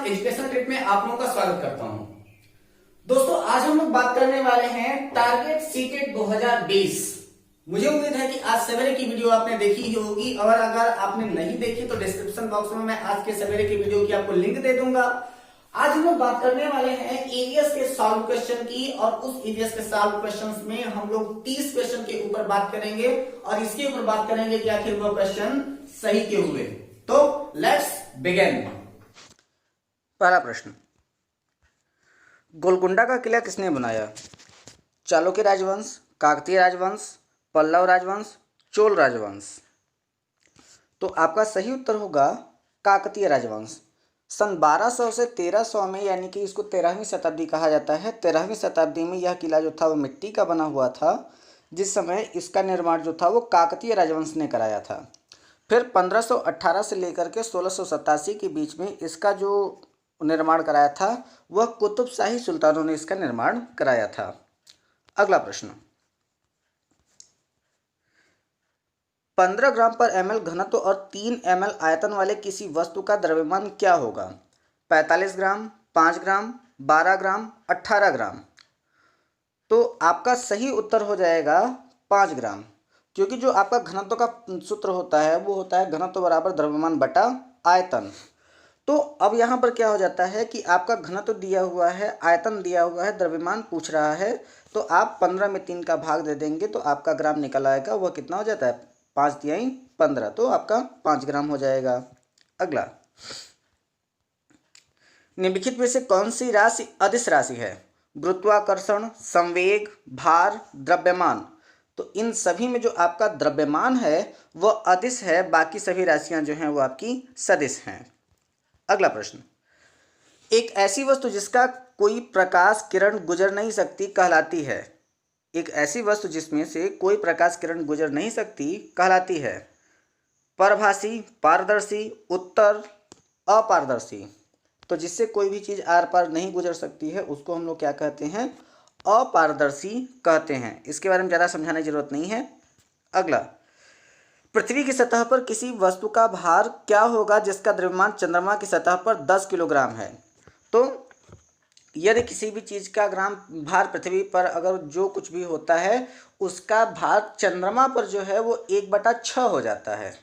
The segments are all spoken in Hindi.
एजुकेशन ट्रिप में आप लोगों का स्वागत करता हूं। दोस्तों आज हम लोग बात करने वाले हैं टारगेट सीटेट 2020। मुझे उम्मीद है कि आज सवेरे की वीडियो आपने देखी ही होगी, और अगर आपने नहीं देखी तो डिस्क्रिप्शन बॉक्स में मैं आज के सवेरे की वीडियो की आपको लिंक दे दूंगा। आज हम लोग बात करने वाले हैं ईवीएस के सॉल्व क्वेश्चन की, और उस ईवीएस के सॉल्व क्वेश्चंस में हम लोग 30 क्वेश्चन के ऊपर बात करेंगे और इसके ऊपर बात करेंगे कि आखिर वो क्वेश्चन सही क्यों हुए। तो लेट्स बिगिन। पहला प्रश्न, गोलकुंडा का किला किसने बनाया? चालुक्य राजवंश, काकतीय राजवंश, पल्लव राजवंश, चोल राजवंश। तो आपका सही उत्तर होगा काकतीय राजवंश। सन 1200 से 1300 में, यानी कि इसको 13वीं शताब्दी कहा जाता है, 13वीं शताब्दी में यह किला जो था वो मिट्टी का बना हुआ था, जिस समय इसका निर्माण जो था वो काकतीय राजवंश ने कराया था। फिर 1518 से लेकर के 1687 के बीच में इसका जो निर्माण कराया था वह कुतुब शाही सुल्तानों ने इसका निर्माण कराया था। अगला प्रश्न, 15 ग्राम पर ml घनत्व और 3 ml आयतन वाले किसी वस्तु का द्रव्यमान क्या होगा? 45 ग्राम, 5 ग्राम, 12 ग्राम, 18 ग्राम। तो आपका सही उत्तर हो जाएगा 5 ग्राम, क्योंकि जो आपका घनत्व का सूत्र होता है वो होता है घनत्व बराबर द्रव्यमान बटा आयतन। तो अब यहाँ पर क्या हो जाता है कि आपका घनत्व दिया हुआ है, आयतन दिया हुआ है, द्रव्यमान पूछ रहा है, तो आप 15 में 3 का भाग दे देंगे तो आपका ग्राम निकल आएगा। वह कितना हो जाता है? 5 तिहाई 15, तो आपका 5 ग्राम हो जाएगा। अगला, निम्नलिखित में से कौन सी राशि अदिश राशि है? गुरुत्वाकर्षण, संवेग, भार, द्रव्यमान। तो इन सभी में जो आपका द्रव्यमान है वह अदिश है, बाकी सभी राशियां जो हैं वो आपकी सदिश हैं। अगला प्रश्न, एक ऐसी वस्तु जिसका कोई प्रकाश किरण गुजर नहीं सकती कहलाती है? एक ऐसी वस्तु जिसमें से कोई प्रकाश किरण गुजर नहीं सकती कहलाती है? परभासी, पारदर्शी, उत्तर, अपारदर्शी। तो जिससे कोई भी चीज़ आर पार नहीं गुजर सकती है उसको हम लोग क्या कहते हैं? अपारदर्शी कहते हैं। इसके बारे में ज़्यादा समझाने की जरूरत नहीं है। अगला, पृथ्वी की सतह पर किसी वस्तु का भार क्या होगा जिसका द्रव्यमान चंद्रमा की सतह पर 10 किलोग्राम है? तो यदि किसी भी चीज़ का ग्राम भार पृथ्वी पर अगर जो कुछ भी होता है उसका भार चंद्रमा पर जो है वो 1/6 हो जाता है।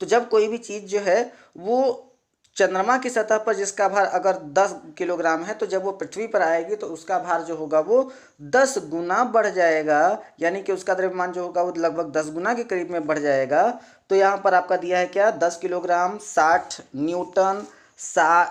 तो जब कोई भी चीज़ जो है वो चंद्रमा की सतह पर जिसका भार अगर 10 किलोग्राम है, तो जब वो पृथ्वी पर आएगी तो उसका भार जो होगा वो 10 गुना बढ़ जाएगा, यानी कि उसका द्रव्यमान जो होगा वो लगभग 10 गुना के करीब में बढ़ जाएगा। तो यहाँ पर आपका दिया है क्या? 10 किलोग्राम, 60 न्यूटन,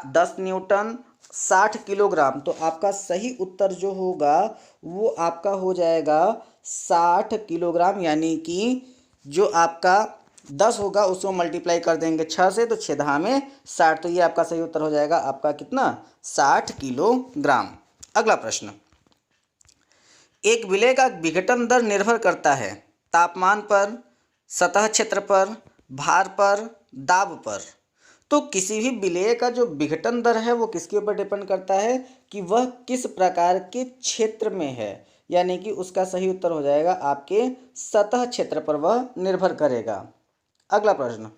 10 न्यूटन, 60 किलोग्राम। तो आपका सही उत्तर जो होगा वो आपका हो जाएगा 60 किलोग्राम, यानी कि जो आपका 10 होगा उसको मल्टीप्लाई कर देंगे 6 से, तो 6 दहा में 60। तो ये आपका सही उत्तर हो जाएगा आपका कितना? 60 किलोग्राम। अगला प्रश्न, एक विलय का विघटन दर निर्भर करता है तापमान पर, सतह क्षेत्र पर, भार पर, दाब पर। तो किसी भी विलय का जो विघटन दर है वो किसके ऊपर डिपेंड करता है कि वह किस प्रकार के क्षेत्र में है, यानी कि उसका सही उत्तर हो जाएगा आपके सतह क्षेत्र पर वह निर्भर करेगा। अगला प्रश्न,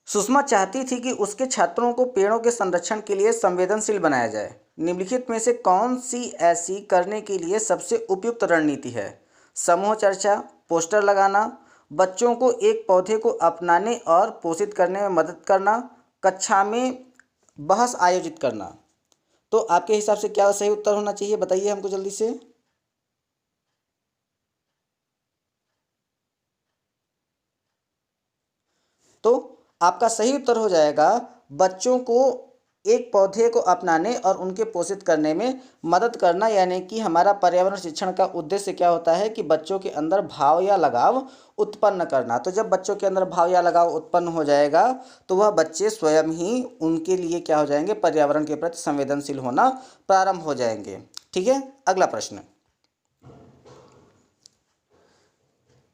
सुषमा चाहती थी कि उसके छात्रों को पेड़ों के संरक्षण के लिए संवेदनशील बनाया जाए। निम्नलिखित में से कौन सी ऐसी करने के लिए सबसे उपयुक्त रणनीति है? समूह चर्चा, पोस्टर लगाना, बच्चों को एक पौधे को अपनाने और पोषित करने में मदद करना, कक्षा में बहस आयोजित करना। तो आपके हिसाब से क्या सही उत्तर होना चाहिए, बताइए हमको जल्दी से। तो आपका सही उत्तर हो जाएगा बच्चों को एक पौधे को अपनाने और उनके पोषित करने में मदद करना, यानी कि हमारा पर्यावरण शिक्षण का उद्देश्य क्या होता है कि बच्चों के अंदर भाव या लगाव उत्पन्न करना। तो जब बच्चों के अंदर भाव या लगाव उत्पन्न हो जाएगा तो वह बच्चे स्वयं ही उनके लिए क्या हो जाएंगे? पर्यावरण के प्रति संवेदनशील होना प्रारंभ हो जाएंगे। ठीक है। अगला प्रश्न,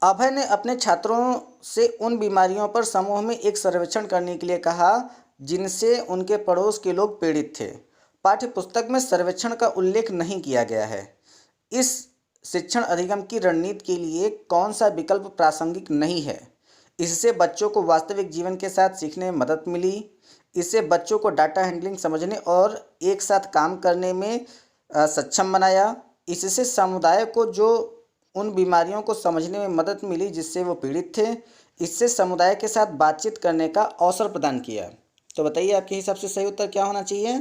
अभय ने अपने छात्रों से उन बीमारियों पर समूह में एक सर्वेक्षण करने के लिए कहा जिनसे उनके पड़ोस के लोग पीड़ित थे। पाठ्य पुस्तक में सर्वेक्षण का उल्लेख नहीं किया गया है। इस शिक्षण अधिगम की रणनीति के लिए कौन सा विकल्प प्रासंगिक नहीं है? इससे बच्चों को वास्तविक जीवन के साथ सीखने में मदद मिली, इससे बच्चों को डाटा हैंडलिंग समझने और एक साथ काम करने में सक्षम बनाया। इससे समुदाय को जो उन बीमारियों को समझने में मदद मिली जिससे वो पीड़ित थे। इससे समुदाय के साथ बातचीत करने का अवसर प्रदान किया। तो बताइए आपके हिसाब से सही उत्तर क्या होना चाहिए।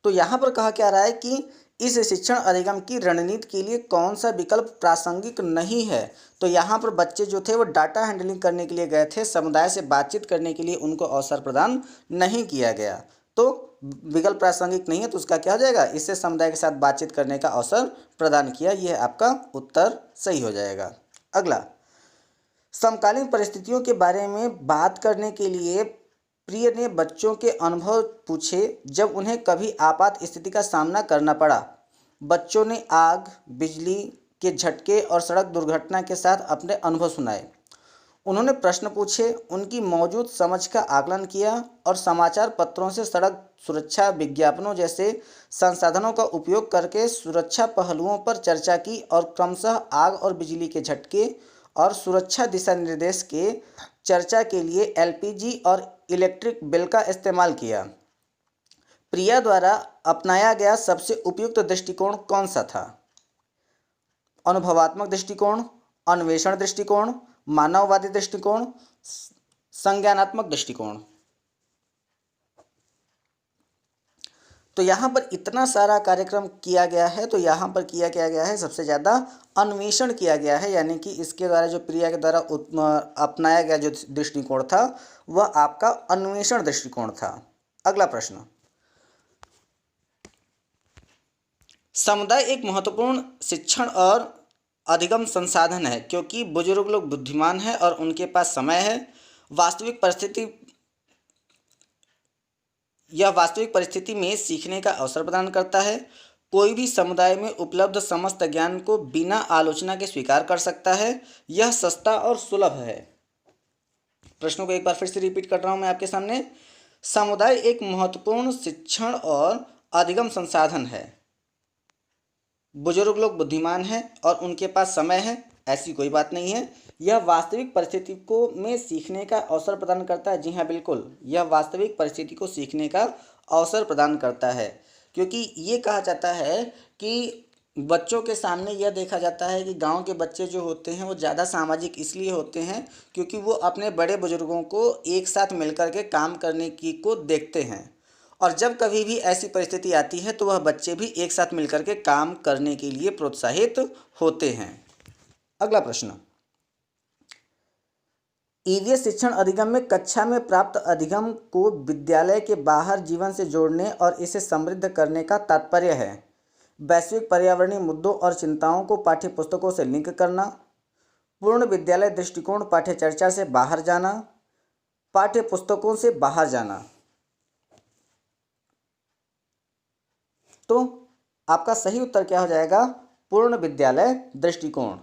तो यहाँ पर कहा क्या रहा है कि इस शिक्षण अधिगम की रणनीति के लिए कौन सा विकल्प प्रासंगिक नहीं है। तो यहाँ पर बच्चे जो थे वो डाटा हैंडलिंग करने के लिए गए थे, समुदाय से बातचीत करने के लिए उनको अवसर प्रदान नहीं किया गया। तो विकल्प प्रासंगिक नहीं है, तो उसका क्या हो जाएगा, इससे समुदाय के साथ बातचीत करने का अवसर प्रदान किया। यह आपका उत्तर सही हो जाएगा। अगला, समकालीन परिस्थितियों के बारे में बात करने के लिए प्रिय ने बच्चों के अनुभव पूछे जब उन्हें कभी आपात स्थिति का सामना करना पड़ा। बच्चों ने आग, बिजली के झटके और सड़क दुर्घटना के साथ अपने अनुभव सुनाए। उन्होंने प्रश्न पूछे, उनकी मौजूद समझ का आकलन किया और समाचार पत्रों से सड़क सुरक्षा विज्ञापनों जैसे संसाधनों का उपयोग करके सुरक्षा पहलुओं पर चर्चा की और क्रमशः आग और बिजली के झटके और सुरक्षा दिशा निर्देश के चर्चा के लिए एलपीजी और इलेक्ट्रिक बिल का इस्तेमाल किया। प्रिया द्वारा अपनाया गया सबसे उपयुक्त दृष्टिकोण कौन सा था? अनुभवात्मक दृष्टिकोण, अन्वेषण दृष्टिकोण, मानववादी दृष्टिकोण, संज्ञानात्मक दृष्टिकोण। तो यहाँ पर इतना सारा कार्यक्रम किया गया है, तो यहाँ पर किया क्या गया है, सबसे ज़्यादा अन्वेषण किया गया है, यानी कि इसके द्वारा जो प्रिया के द्वारा अपनाया गया जो दृष्टिकोण था वह आपका अन्वेषण दृष्टिकोण था। अगला प्रश्न, समुदाय एक महत्वपूर्ण शिक्षण और अधिगम संसाधन है क्योंकि बुजुर्ग लोग बुद्धिमान हैं और उनके पास समय है। यह वास्तविक परिस्थिति में सीखने का अवसर प्रदान करता है। कोई भी समुदाय में उपलब्ध समस्त ज्ञान को बिना आलोचना के स्वीकार कर सकता है। यह सस्ता और सुलभ है। प्रश्नों को एक बार फिर से रिपीट कर रहा हूं मैं आपके सामने। समुदाय एक महत्वपूर्ण शिक्षण और अधिगम संसाधन है। बुजुर्ग लोग बुद्धिमान हैं और उनके पास समय है, ऐसी कोई बात नहीं है। यह वास्तविक परिस्थिति को में सीखने का अवसर प्रदान करता है। जी हाँ, बिल्कुल, यह वास्तविक परिस्थिति को सीखने का अवसर प्रदान करता है, क्योंकि ये कहा जाता है कि बच्चों के सामने यह देखा जाता है कि गांव के बच्चे जो होते हैं वो ज़्यादा सामाजिक इसलिए होते हैं क्योंकि वो अपने बड़े बुजुर्गों को एक साथ मिलकर के काम करने की को देखते हैं, और जब कभी भी ऐसी परिस्थिति आती है तो वह बच्चे भी एक साथ मिलकर के काम करने के लिए प्रोत्साहित होते हैं। अगला प्रश्न, ईवीएस शिक्षण अधिगम में कक्षा में प्राप्त अधिगम को विद्यालय के बाहर जीवन से जोड़ने और इसे समृद्ध करने का तात्पर्य है। वैश्विक पर्यावरणीय मुद्दों और चिंताओं को पाठ्यपुस्तकों से लिंक करना, पूर्ण विद्यालय दृष्टिकोण पाठ्यचर्चा से बाहर जाना, पाठ्यपुस्तकों से बाहर जाना। तो आपका सही उत्तर क्या हो जाएगा? पूर्ण विद्यालय दृष्टिकोण,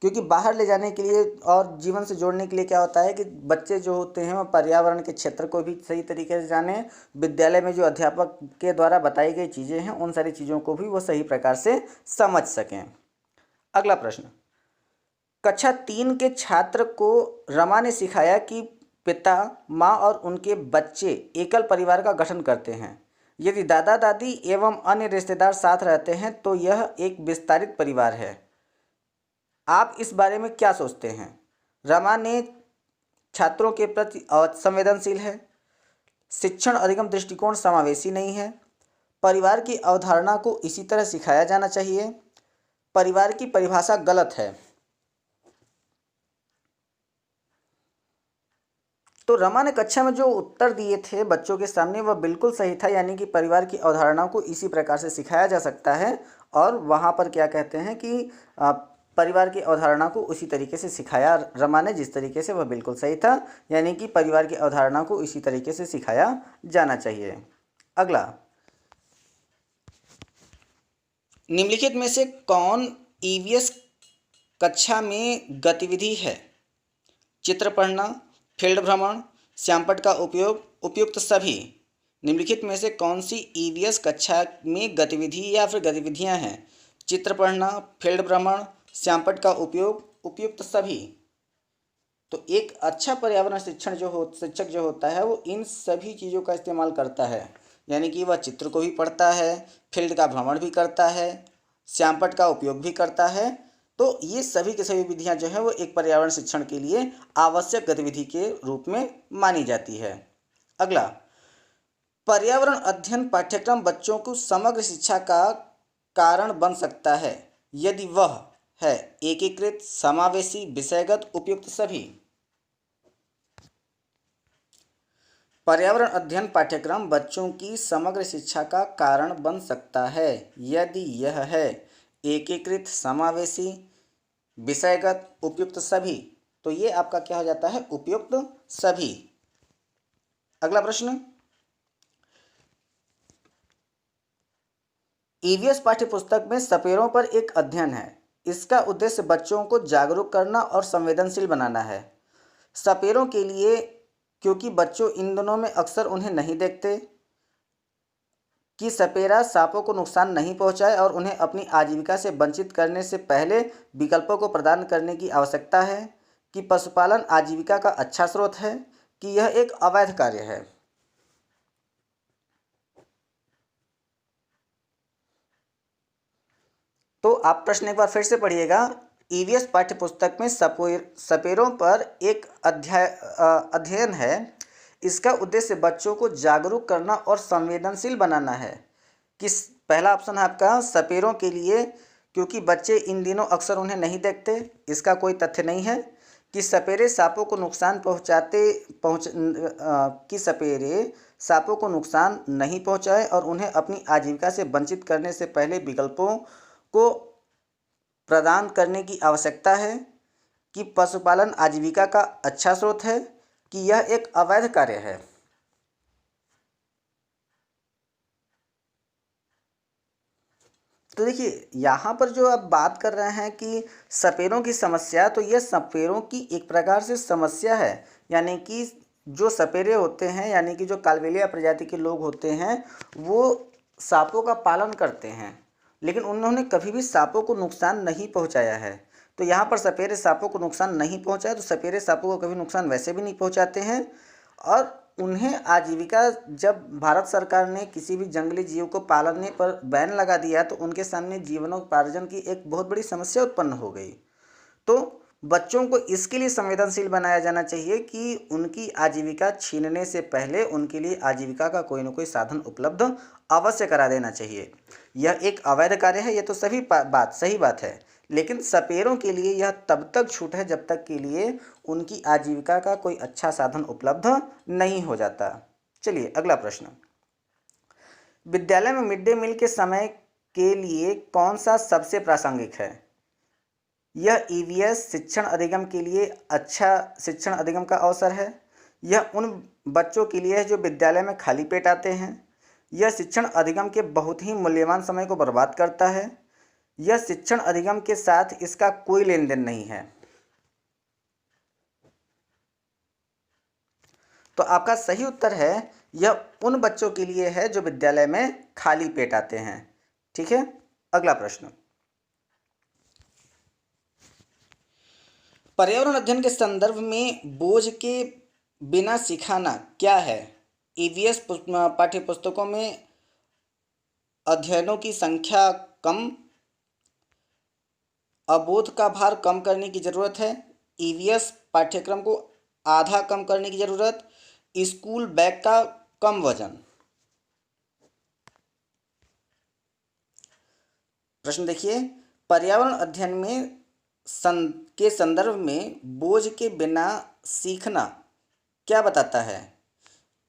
क्योंकि बाहर ले जाने के लिए और जीवन से जोड़ने के लिए क्या होता है कि बच्चे जो होते हैं वो पर्यावरण के क्षेत्र को भी सही तरीके से जाने, विद्यालय में जो अध्यापक के द्वारा बताई गई चीज़ें हैं उन सारी चीज़ों को भी वो सही प्रकार से समझ सकें। अगला प्रश्न, कक्षा 3 के छात्र को रमा ने सिखाया कि पिता, माँ और उनके बच्चे एकल परिवार का गठन करते हैं। यदि दादा दादी एवं अन्य रिश्तेदार साथ रहते हैं तो यह एक विस्तारित परिवार है। आप इस बारे में क्या सोचते हैं? रमा ने छात्रों के प्रति संवेदनशील है, शिक्षण अधिगम दृष्टिकोण समावेशी नहीं है, परिवार की अवधारणा को इसी तरह सिखाया जाना चाहिए, परिवार की परिभाषा गलत है। तो रमा ने कक्षा में जो उत्तर दिए थे बच्चों के सामने वह बिल्कुल सही था, यानी कि परिवार की अवधारणा को इसी प्रकार से सिखाया जा सकता है, और वहाँ पर क्या कहते हैं कि परिवार की अवधारणा को उसी तरीके से सिखाया रमा ने जिस तरीके से, वह बिल्कुल सही था, यानी कि परिवार की अवधारणा को इसी तरीके से सिखाया जाना चाहिए। अगला, निम्नलिखित में से कौन ईवीएस कक्षा में गतिविधि है? चित्र पढ़ना, फील्ड भ्रमण, श्यामपट्ट का उपयोग, उपयुक्त सभी। निम्नलिखित में से कौन सी ईवीएस कक्षा में गतिविधि या फिर गतिविधियां हैं? चित्र पढ़ना, फील्ड भ्रमण, श्यामपट्ट का उपयोग, उपयुक्त सभी। तो एक अच्छा पर्यावरण शिक्षक जो होता है वो इन सभी चीज़ों का इस्तेमाल करता है, यानी कि वह चित्र को भी पढ़ता है, फील्ड का भ्रमण भी करता है, श्यामपट्ट का उपयोग भी करता है। तो ये सभी की सभी विधियां जो है वो एक पर्यावरण शिक्षण के लिए आवश्यक गतिविधि के रूप में मानी जाती है। अगला, पर्यावरण अध्ययन पाठ्यक्रम बच्चों को समग्र शिक्षा का कारण बन सकता है यदि वह है एकीकृत, समावेशी, विषयगत, उपयुक्त सभी। पर्यावरण अध्ययन पाठ्यक्रम बच्चों की समग्र शिक्षा का कारण बन सकता है यदि यह है एकीकृत, समावेशी, विषयगत, उपयुक्त सभी। तो ये आपका क्या हो जाता है, उपयुक्त सभी। अगला प्रश्न, ईवीएस पाठ्यपुस्तक में सपेरों पर एक अध्ययन है। इसका उद्देश्य बच्चों को जागरूक करना और संवेदनशील बनाना है। सपेरों के लिए, क्योंकि बच्चों इन दिनों में अक्सर उन्हें नहीं देखते, कि सपेरा सांपों को नुकसान नहीं पहुंचाए और उन्हें अपनी आजीविका से वंचित करने से पहले विकल्पों को प्रदान करने की आवश्यकता है, कि पशुपालन आजीविका का अच्छा स्रोत है, कि यह एक अवैध कार्य है। तो आप प्रश्न एक बार फिर से पढ़िएगा। ईवीएस पाठ्यपुस्तक में सपेरों पर एक अध्ययन है। इसका उद्देश्य बच्चों को जागरूक करना और संवेदनशील बनाना है। किस पहला ऑप्शन है आपका सपेरों के लिए, क्योंकि बच्चे इन दिनों अक्सर उन्हें नहीं देखते, इसका कोई तथ्य नहीं है। कि सपेरे सांपों को नुकसान कि सपेरे सांपों को नुकसान नहीं पहुंचाए और उन्हें अपनी आजीविका से वंचित करने से पहले विकल्पों को प्रदान करने की आवश्यकता है, कि पशुपालन आजीविका का अच्छा स्रोत है, कि यह एक अवैध कार्य है। तो देखिए यहाँ पर जो आप बात कर रहे हैं कि सपेरों की समस्या, तो यह सपेरों की एक प्रकार से समस्या है। यानी कि जो सपेरे होते हैं, यानी कि जो कालबेलिया प्रजाति के लोग होते हैं, वो सांपों का पालन करते हैं, लेकिन उन्होंने कभी भी सांपों को नुकसान नहीं पहुंचाया है। तो यहाँ पर सपेरे सांपों को नुकसान नहीं पहुंचाया, तो सपेरे सांपों को कभी नुकसान वैसे भी नहीं पहुंचाते हैं। और उन्हें आजीविका, जब भारत सरकार ने किसी भी जंगली जीव को पालने पर बैन लगा दिया, तो उनके सामने जीवनोपार्जन की एक बहुत बड़ी समस्या उत्पन्न हो गई। तो बच्चों को इसके लिए संवेदनशील बनाया जाना चाहिए कि उनकी आजीविका छीनने से पहले उनके लिए आजीविका का कोई न कोई साधन उपलब्ध अवश्य करा देना चाहिए। यह एक अवैध कार्य है, यह तो सही बात है, लेकिन सपेरों के लिए यह तब तक छूट है जब तक के लिए उनकी आजीविका का कोई अच्छा साधन उपलब्ध नहीं हो जाता। चलिए अगला प्रश्न, विद्यालय में मिड डे मील के समय के लिए कौन सा सबसे प्रासंगिक है? यह ईवीएस शिक्षण अधिगम के लिए अच्छा शिक्षण अधिगम का अवसर है। यह उन बच्चों के लिए है जो विद्यालय में खाली पेट आते हैं। यह शिक्षण अधिगम के बहुत ही मूल्यवान समय को बर्बाद करता है। यह शिक्षण अधिगम के साथ इसका कोई लेन देन नहीं है। तो आपका सही उत्तर है, यह उन बच्चों के लिए है जो विद्यालय में खाली पेट आते हैं। ठीक है, अगला प्रश्न, पर्यावरण अध्ययन के संदर्भ में बोझ के बिना सिखाना क्या है? ईवीएस पाठ्यपुस्तकों में अध्ययनों की संख्या कम, अबोध का भार कम करने की जरूरत है, ईवीएस पाठ्यक्रम को आधा कम करने की जरूरत, स्कूल बैग का कम वजन। प्रश्न देखिए, पर्यावरण अध्ययन में के संदर्भ में बोझ के बिना सीखना क्या बताता है?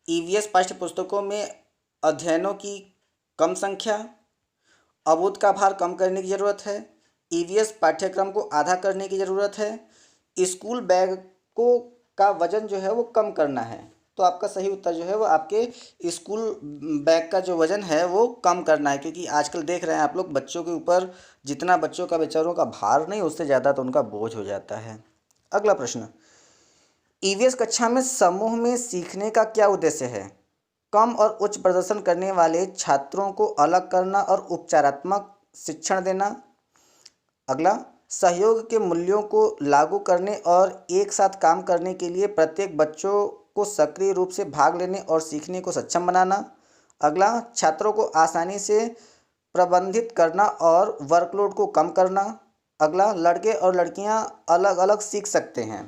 ईवीएस पाठ्यपुस्तकों में अध्ययनों की कम संख्या, अबोध का भार कम करने की ज़रूरत है, ईवीएस पाठ्यक्रम को आधा करने की ज़रूरत है, स्कूल बैग का वजन जो है वो कम करना है। तो आपका सही उत्तर जो है वो आपके स्कूल बैग का जो वजन है वो कम करना है, क्योंकि आजकल देख रहे हैं आप लोग बच्चों के ऊपर जितना बच्चों का बेचारों का भार नहीं, उससे ज़्यादा तो उनका बोझ हो जाता है। अगला प्रश्न, ईवीएस कक्षा में समूह में सीखने का क्या उद्देश्य है? कम और उच्च प्रदर्शन करने वाले छात्रों को अलग करना और उपचारात्मक शिक्षण देना। अगला, सहयोग के मूल्यों को लागू करने और एक साथ काम करने के लिए प्रत्येक बच्चों को सक्रिय रूप से भाग लेने और सीखने को सक्षम बनाना। अगला, छात्रों को आसानी से प्रबंधित करना और वर्कलोड को कम करना। अगला, लड़के और लड़कियां अलग अलग सीख सकते हैं।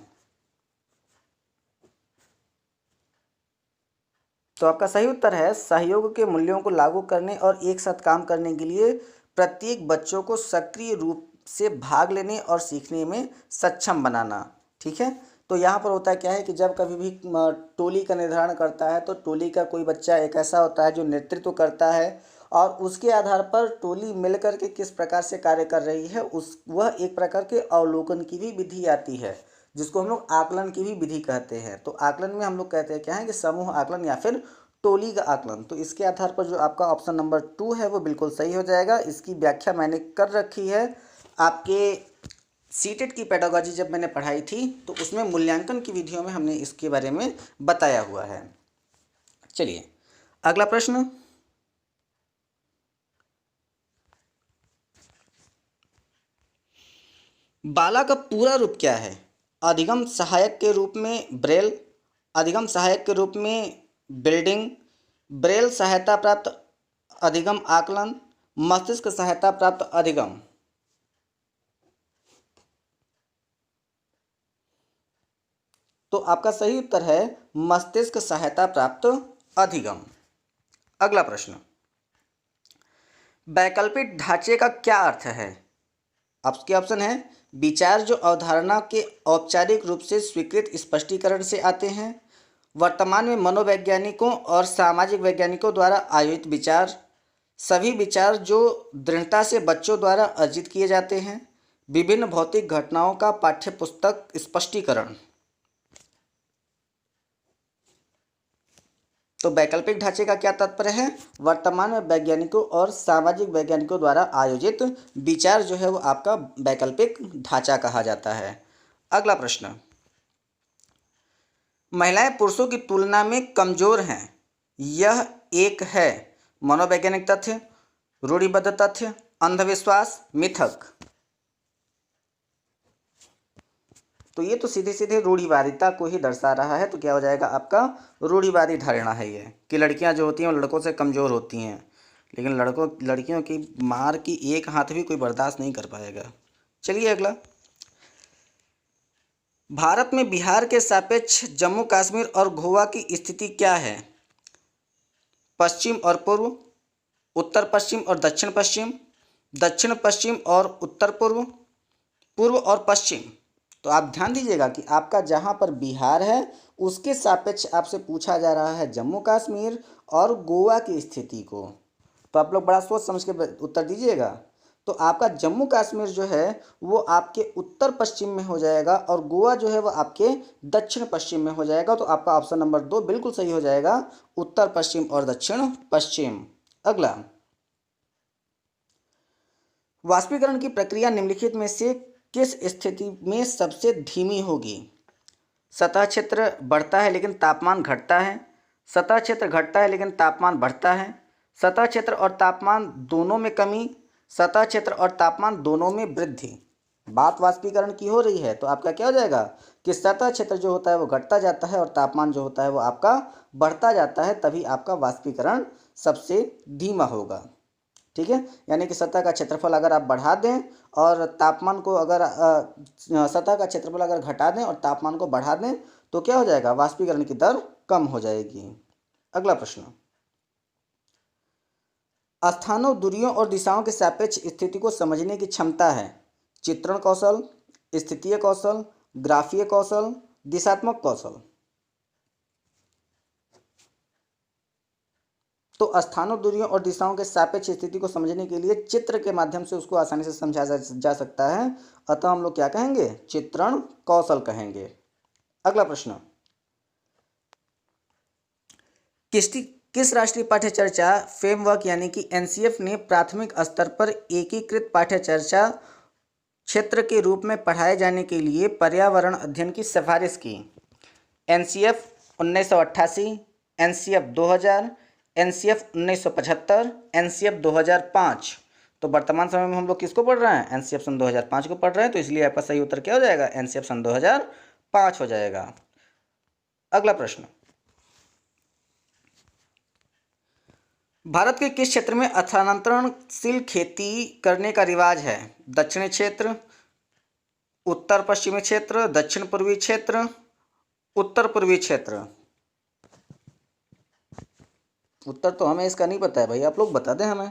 तो आपका सही उत्तर है सहयोग के मूल्यों को लागू करने और एक साथ काम करने के लिए प्रत्येक बच्चों को सक्रिय रूप से भाग लेने और सीखने में सक्षम बनाना। ठीक है, तो यहाँ पर होता क्या है कि जब कभी भी टोली का निर्धारण करता है तो टोली का कोई बच्चा एक ऐसा होता है जो नेतृत्व करता है और उसके आधार पर टोली मिलकर के किस प्रकार से कार्य कर रही है उस वह एक प्रकार के अवलोकन की भी विधि आती है, जिसको हम लोग आकलन की भी विधि कहते हैं। तो आकलन में हम लोग कहते हैं क्या है कि समूह आकलन या फिर टोली का आकलन। तो इसके आधार पर जो आपका ऑप्शन नंबर 2 है वो बिल्कुल सही हो जाएगा। इसकी व्याख्या मैंने कर रखी है आपके सीटेट की पेडागॉजी जब मैंने पढ़ाई थी तो उसमें मूल्यांकन की विधियों में हमने इसके बारे में बताया हुआ है। चलिए अगला प्रश्न, बाला का पूरा रूप क्या है? अधिगम सहायक के रूप में ब्रेल, अधिगम सहायक के रूप में बिल्डिंग, ब्रेल सहायता प्राप्त अधिगम आकलन, मस्तिष्क सहायता प्राप्त अधिगम। तो आपका सही उत्तर है मस्तिष्क सहायता प्राप्त अधिगम। अगला प्रश्न, वैकल्पिक ढांचे का क्या अर्थ है? आपके ऑप्शन है विचार जो अवधारणा के औपचारिक रूप से स्वीकृत स्पष्टीकरण से आते हैं, वर्तमान में मनोवैज्ञानिकों और सामाजिक वैज्ञानिकों द्वारा आयोजित विचार, सभी विचार जो दृढ़ता से बच्चों द्वारा अर्जित किए जाते हैं, विभिन्न भौतिक घटनाओं का पाठ्यपुस्तक स्पष्टीकरण। तो वैकल्पिक ढांचे का क्या तात्पर्य है? वर्तमान में वैज्ञानिकों और सामाजिक वैज्ञानिकों द्वारा आयोजित विचार जो है वो आपका वैकल्पिक ढांचा कहा जाता है। अगला प्रश्न, महिलाएं पुरुषों की तुलना में कमजोर हैं, यह एक है मनोवैज्ञानिक तथ्य, रूढ़िबद्ध तथ्य, अंधविश्वास, मिथक। तो ये तो सीधे सीधे रूढ़िवादिता को ही दर्शा रहा है। तो क्या हो जाएगा आपका रूढ़िवादी धारणा है ये कि लड़कियां जो होती हैं वो लड़कों से कमज़ोर होती हैं, लेकिन लड़कियों की मार की एक हाथ भी कोई बर्दाश्त नहीं कर पाएगा। चलिए अगला, भारत में बिहार के सापेक्ष जम्मू कश्मीर और गोवा की स्थिति क्या है? पश्चिम और पूर्व, उत्तर पश्चिम और दक्षिण पश्चिम, दक्षिण पश्चिम और उत्तर पूर्व, पूर्व और पश्चिम। तो आप ध्यान दीजिएगा कि आपका जहाँ पर बिहार है उसके सापेक्ष आपसे पूछा जा रहा है जम्मू कश्मीर और गोवा की स्थिति को। तो आप लोग बड़ा सोच समझ के उत्तर दीजिएगा। तो आपका जम्मू कश्मीर जो है वो आपके उत्तर पश्चिम में हो जाएगा और गोवा जो है वो आपके दक्षिण पश्चिम में हो जाएगा। तो आपका ऑप्शन नंबर 2 बिल्कुल सही हो जाएगा, उत्तर पश्चिम और दक्षिण पश्चिम। अगला, वाष्पीकरण की प्रक्रिया निम्नलिखित में से किस स्थिति में सबसे धीमी होगी? सतह क्षेत्र बढ़ता है लेकिन तापमान घटता है, सतह क्षेत्र घटता है लेकिन तापमान बढ़ता है, सतह क्षेत्र और तापमान दोनों में कमी, सतह क्षेत्र और तापमान दोनों में वृद्धि। बात वाष्पीकरण की हो रही है तो आपका क्या हो जाएगा कि सतह क्षेत्र जो होता है वो घटता जाता है और तापमान जो होता है वो आपका बढ़ता जाता है, तभी आपका वाष्पीकरण सबसे धीमा होगा। ठीक है, यानी कि सतह का क्षेत्रफल अगर आप बढ़ा दें और तापमान को अगर सतह का क्षेत्रफल अगर घटा दें और तापमान को बढ़ा दें तो क्या हो जाएगा, वाष्पीकरण की दर कम हो जाएगी। अगला प्रश्न, स्थानों, दूरियों और दिशाओं के सापेक्ष स्थिति को समझने की क्षमता है चित्रण कौशल, स्थितीय कौशल, ग्राफीय कौशल, दिशात्मक कौशल। तो स्थानों, दूरियों और दिशाओं के सापेक्ष स्थिति को समझने के लिए चित्र के माध्यम से उसको आसानी से समझा जा सकता है, अतः हम लोग क्या कहेंगे, चित्रण कौशल कहेंगे। अगला प्रश्न, किस राष्ट्रीय पाठ्यचर्या फ्रेमवर्क यानी कि एनसीएफ ने प्राथमिक स्तर पर एकीकृत पाठ्यचर्या क्षेत्र के रूप में पढ़ाए जाने के लिए पर्यावरण अध्ययन की सिफारिश की? NCF 1988, NCF 2000, NCF 1975, NCF 2005। तो वर्तमान समय में हम लोग किसको पढ़ रहे हैं? एनसी ऑप्शन 2005 को पढ़ रहे हैं, तो इसलिए आपका सही उत्तर क्या हो जाएगा? एनसी ऑप्शन 2005 हो जाएगा। अगला प्रश्न, भारत के किस क्षेत्र में स्थानांतरणशील खेती करने का रिवाज है? दक्षिणी क्षेत्र, उत्तर पश्चिमी क्षेत्र, दक्षिण पूर्वी क्षेत्र, उत्तर पूर्वी क्षेत्र। उत्तर तो हमें इसका नहीं पता है भाई, आप लोग बता दें हमें।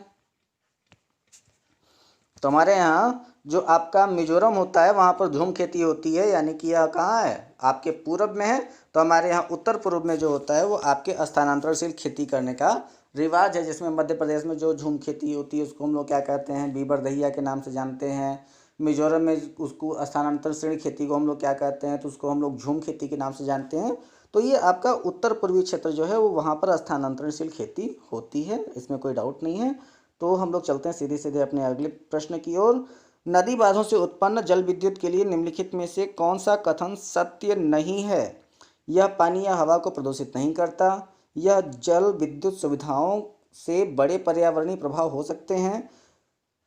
तो हमारे यहाँ जो आपका मिजोरम होता है वहाँ पर झूम खेती होती है, यानी कि यह कहाँ है? आपके पूर्व में है। तो हमारे यहाँ उत्तर पूर्व में जो होता है वो आपके स्थानांतरणशील खेती करने का रिवाज है, जिसमें मध्य प्रदेश में जो झूम खेती होती है उसको हम लोग क्या कहते हैं? बीबर दहिया के नाम से जानते हैं। मिजोरम में उसको स्थानांतरणशील खेती को हम लोग क्या कहते हैं? तो उसको हम लोग झूम खेती के नाम से जानते हैं। तो ये आपका उत्तर पूर्वी क्षेत्र जो है वो वहाँ पर स्थानांतरणशील खेती होती है, इसमें कोई डाउट नहीं है। तो हम लोग चलते हैं सीधे सीधे अपने अगले प्रश्न की ओर। नदी बांधों से उत्पन्न जल विद्युत के लिए निम्नलिखित में से कौन सा कथन सत्य नहीं है? यह पानी या हवा को प्रदूषित नहीं करता, यह जल विद्युत सुविधाओं से बड़े पर्यावरणीय प्रभाव हो सकते हैं,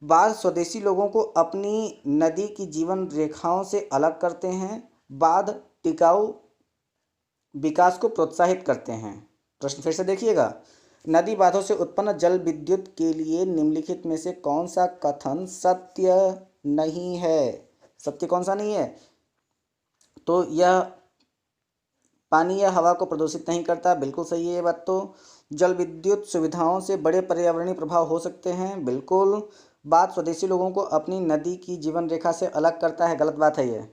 बाढ़ स्वदेशी लोगों को अपनी नदी की जीवन रेखाओं से अलग करते हैं, बाढ़ टिकाऊ विकास को प्रोत्साहित करते हैं। प्रश्न फिर से देखिएगा, नदी बांधों से उत्पन्न जल विद्युत के लिए निम्नलिखित में से कौन सा कथन सत्य नहीं है? सत्य कौन सा नहीं है? तो यह पानी या हवा को प्रदूषित नहीं करता, बिल्कुल सही है ये बात। तो जल विद्युत सुविधाओं से बड़े पर्यावरणीय प्रभाव हो सकते हैं, बिल्कुल। बात स्वदेशी लोगों को अपनी नदी की जीवन रेखा से अलग करता है, गलत बात है ये।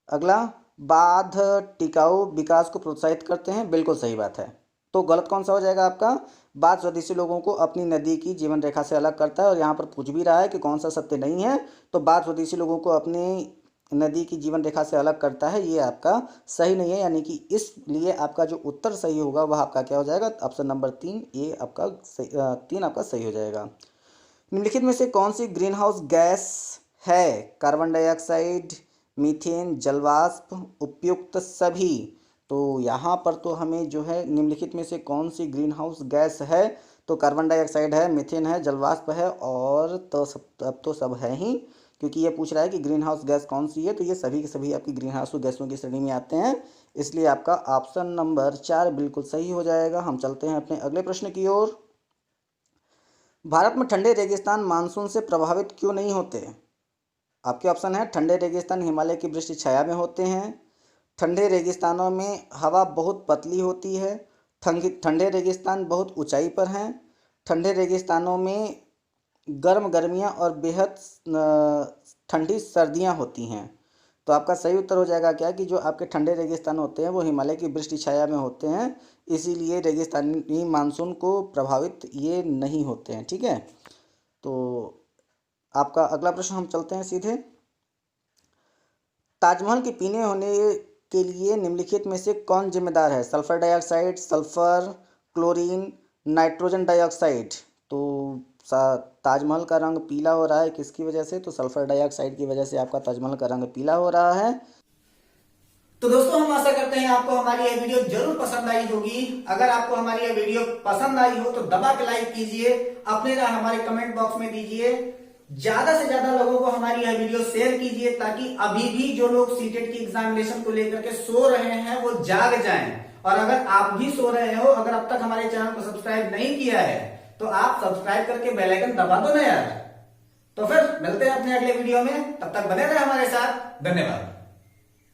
अगला, बाढ़ टिकाऊ विकास को प्रोत्साहित करते हैं, बिल्कुल सही बात है। तो गलत कौन सा हो जाएगा आपका? बाढ़ स्वदेशी लोगों को अपनी नदी की जीवन रेखा से अलग करता है, और यहाँ पर पूछ भी रहा है कि कौन सा सत्य नहीं है। तो बाढ़ स्वदेशी लोगों को अपनी नदी की जीवन रेखा से अलग करता है, ये आपका सही नहीं है, यानी कि इसलिए आपका जो उत्तर सही होगा वह आपका क्या हो जाएगा? ऑप्शन नंबर 3, ये आपका सही, 3 आपका सही हो जाएगा। निम्नलिखित में से कौन सी ग्रीन हाउस गैस है? कार्बन डाइऑक्साइड, मीथेन, जलवाष्प, उपयुक्त सभी। तो यहाँ पर तो हमें जो है निम्नलिखित में से कौन सी ग्रीन हाउस गैस है? तो कार्बन डाइऑक्साइड है, मीथेन है, जलवाष्प है, और तो अब तो सब है ही, क्योंकि ये पूछ रहा है कि ग्रीन हाउस गैस कौन सी है। तो ये सभी के सभी आपकी ग्रीन हाउस गैसों की श्रेणी में आते हैं, इसलिए आपका ऑप्शन नंबर 4 बिल्कुल सही हो जाएगा। हम चलते हैं अपने अगले प्रश्न की ओर। भारत में ठंडे रेगिस्तान मानसून से प्रभावित क्यों नहीं होते? आपके ऑप्शन है, ठंडे रेगिस्तान हिमालय की वृष्टि छाया में होते हैं, ठंडे रेगिस्तानों में हवा बहुत पतली होती है, ठंडे रेगिस्तान बहुत ऊंचाई पर हैं, ठंडे रेगिस्तानों में गर्म गर्मियाँ और बेहद ठंडी सर्दियाँ होती हैं। तो आपका सही उत्तर हो जाएगा क्या कि जो आपके ठंडे रेगिस्तान होते हैं वो हिमालय की वृष्टि छाया में होते हैं, इसीलिए रेगिस्तानी मानसून को प्रभावित ये नहीं होते हैं। ठीक है, तो आपका अगला प्रश्न हम चलते हैं सीधे। ताजमहल के पीने होने के लिए निम्नलिखित में से कौन जिम्मेदार है? Sulphur dioxide, sulphur, chlorine, nitrogen dioxide. तो ताजमहल का रंग पीला हो रहा है किसकी वजह से? तो सल्फर डाइऑक्साइड की वजह से आपका ताजमहल का रंग पीला हो रहा है। तो दोस्तों हम आशा करते हैं आपको हमारी यह वीडियो जरूर पसंद आई होगी। अगर आपको हमारी यह वीडियो पसंद आई हो तो दबा के लाइक कीजिए, अपने राय हमारे कमेंट बॉक्स में दीजिए, ज्यादा से ज्यादा लोगों को हमारी यह वीडियो शेयर कीजिए, ताकि अभी भी जो लोग सीटेट की एग्जामिनेशन को लेकर के सो रहे हैं वो जाग जाएं। और अगर आप भी सो रहे हो, अगर अब तक हमारे चैनल को सब्सक्राइब नहीं किया है तो आप सब्सक्राइब करके बेल आइकन दबा दो ना यार। तो फिर मिलते हैं अपने अगले वीडियो में, तब तक बने रहे हमारे साथ। धन्यवाद।